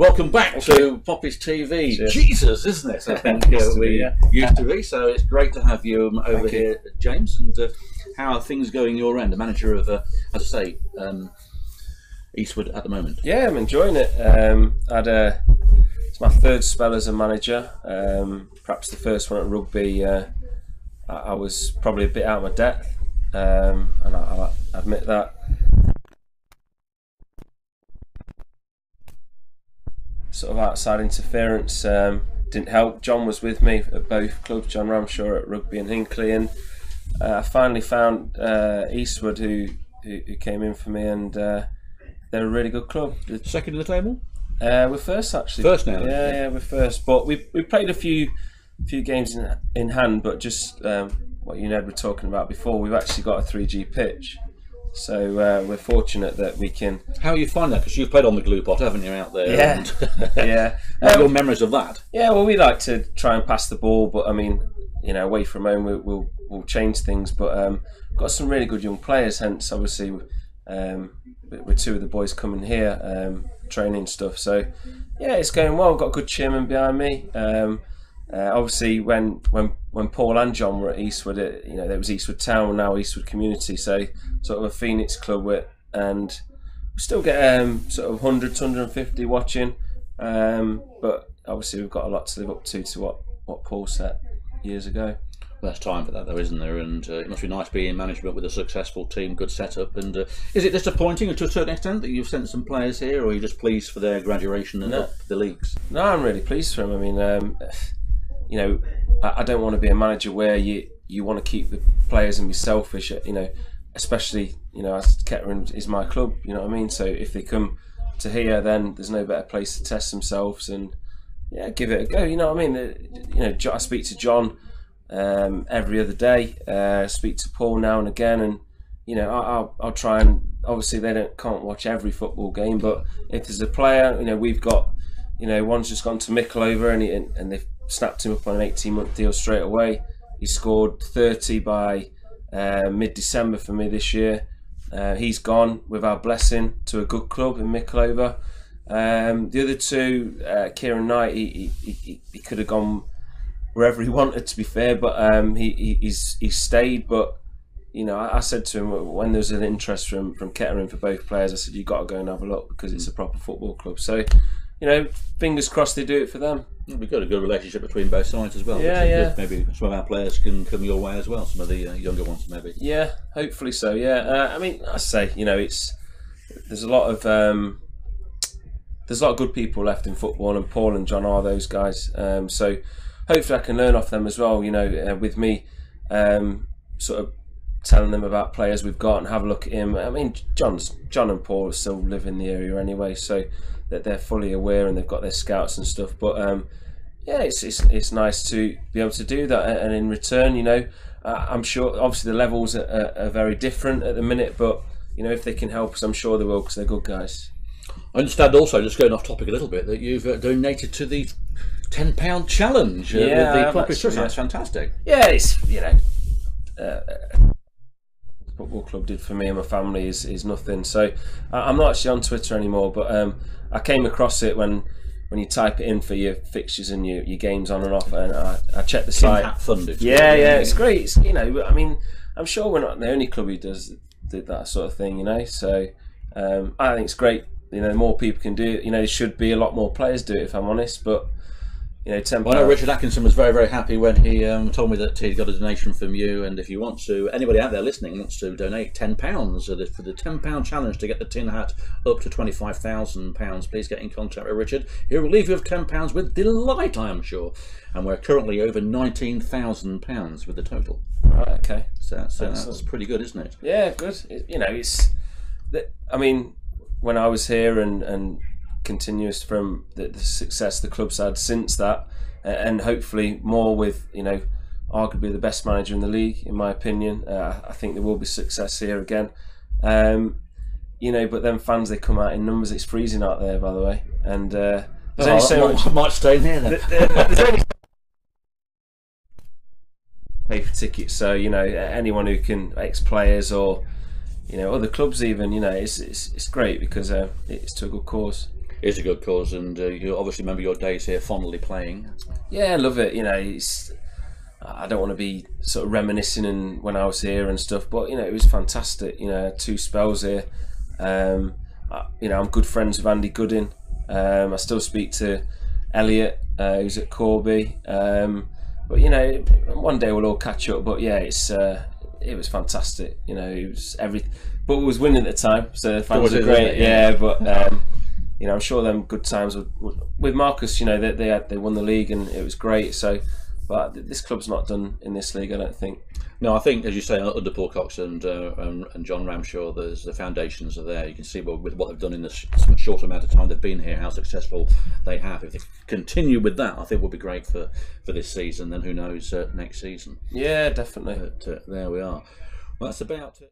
Welcome back to Poppy's TV. Cheers. Jesus, isn't it? I think we used to be. So it's great to have you over here, James. And how are things going your end? The manager of, as I say, Eastwood at the moment. Yeah, I'm enjoying it. It's my third spell as a manager. Perhaps the first one at rugby, I was probably a bit out of my depth, and I admit that. Sort of outside interference didn't help. John was with me at both clubs, John Ramshaw at Rugby and Hinckley, and I finally found Eastwood who came in for me, and they're a really good club. Second in the table? We're first actually. First now? Yeah, we're first. But we played a few games in hand, but just what you and Ed were talking about before, we've actually got a 3G pitch. So we're fortunate that we can. How you find that? Because you've played on the glue pot, haven't you, out there? Yeah, And yeah. what are your memories of that? Yeah, well, we like to try and pass the ball, but I mean, away from home, we'll change things. But got some really good young players. Hence, obviously, with two of the boys coming here, training stuff. So yeah, it's going well. We've got a good chairman behind me. Obviously, when Paul and John were at Eastwood, there was Eastwood Town, now Eastwood Community, so sort of a Phoenix club and we still get sort of 100 to 150 watching, but obviously we've got a lot to live up to what Paul set years ago. Well, there's time for that though, isn't there? And it must be nice being in management with a successful team, good setup. And is it disappointing to a certain extent that you've sent some players here, or are you just pleased for their graduation and up the leagues? No, I'm really pleased for them. I mean, I don't want to be a manager where you want to keep the players and be selfish, especially, as Kettering is my club, you know what I mean? So if they come to here, then there's no better place to test themselves and, give it a go, you know what I mean? I speak to John every other day, speak to Paul now and again, and, I'll try and, obviously they can't watch every football game, but if there's a player, we've got, one's just gone to Mickleover and they've snapped him up on an 18-month deal straight away. He scored 30 by mid-December for me this year. He's gone with our blessing to a good club in Mickleover. The other two, Kieran Knight, he could have gone wherever he wanted, to be fair, but he's stayed. But I said to him when there was an interest from Kettering for both players, I said, you've got to go and have a look because it's a proper football club. So fingers crossed they do it for them. We've got a good relationship between both sides as well. Yeah. Maybe some of our players can come your way as well. Some of the younger ones, maybe. Yeah, hopefully so. Yeah, I mean, I say, there's a lot of good people left in football, and Paul and John are those guys. So hopefully I can learn off them as well. With me, sort of telling them about players we've got and have a look at him. I mean, John and Paul still live in the area anyway, so that they're fully aware and they've got their scouts and stuff. But it's nice to be able to do that, and in return, I'm sure obviously the levels are very different at the minute, but if they can help us, I'm sure they will, because they're good guys. I understand also, just going off topic a little bit, that you've donated to the £10 challenge with the Poppy Trust. That's fantastic. Yeah, it's football club did for me and my family is nothing. So I'm not actually on Twitter anymore, but I came across it when you type it in for your fixtures and your games on and off, and I checked the site. Hat funded. Yeah, it's great. It's, I mean, I'm sure we're not the only club who did that sort of thing, So I think it's great. More people can do it. There should be a lot more players do it, if I'm honest. But £10. Well, I know Richard Atkinson was very, very happy when he told me that he'd got a donation from you. And if you want to, anybody out there listening wants to donate £10 for the £10 challenge to get the tin hat up to £25,000, please get in contact with Richard. He will leave you with £10 with delight, I am sure. And we're currently over £19,000 with the total. Right. Okay. So that's pretty good, isn't it? Yeah, good. I mean, when I was here and continuous from the success the club's had since that, and hopefully more with arguably the best manager in the league, in my opinion. I think there will be success here again. But then fans, they come out in numbers. It's freezing out there, by the way, and there's only so much. I might stay in here then. There's only pay for tickets, so anyone who can, ex-players or other clubs even, it's great because it's to a good cause. is a good cause, and you obviously remember your days here fondly playing. Yeah, I love it. I don't want to be sort of reminiscing when I was here and stuff, but it was fantastic. 2 spells here. I'm good friends with Andy Goodin. I still speak to Elliot, who's at Corby. But one day we'll all catch up. But yeah, it was fantastic. It was everything. But we was winning at the time, so the fans were great. Yeah, but I'm sure them good times with Marcus. They won the league and it was great. So, but this club's not done in this league, I don't think. No, I think, as you say, under Paul Cox and John Ramshaw, the foundations are there. You can see with what they've done in the short amount of time they've been here, how successful they have. If they continue with that, I think will be great for this season. Then who knows next season? Yeah, definitely. But there we are. Well, that's about it.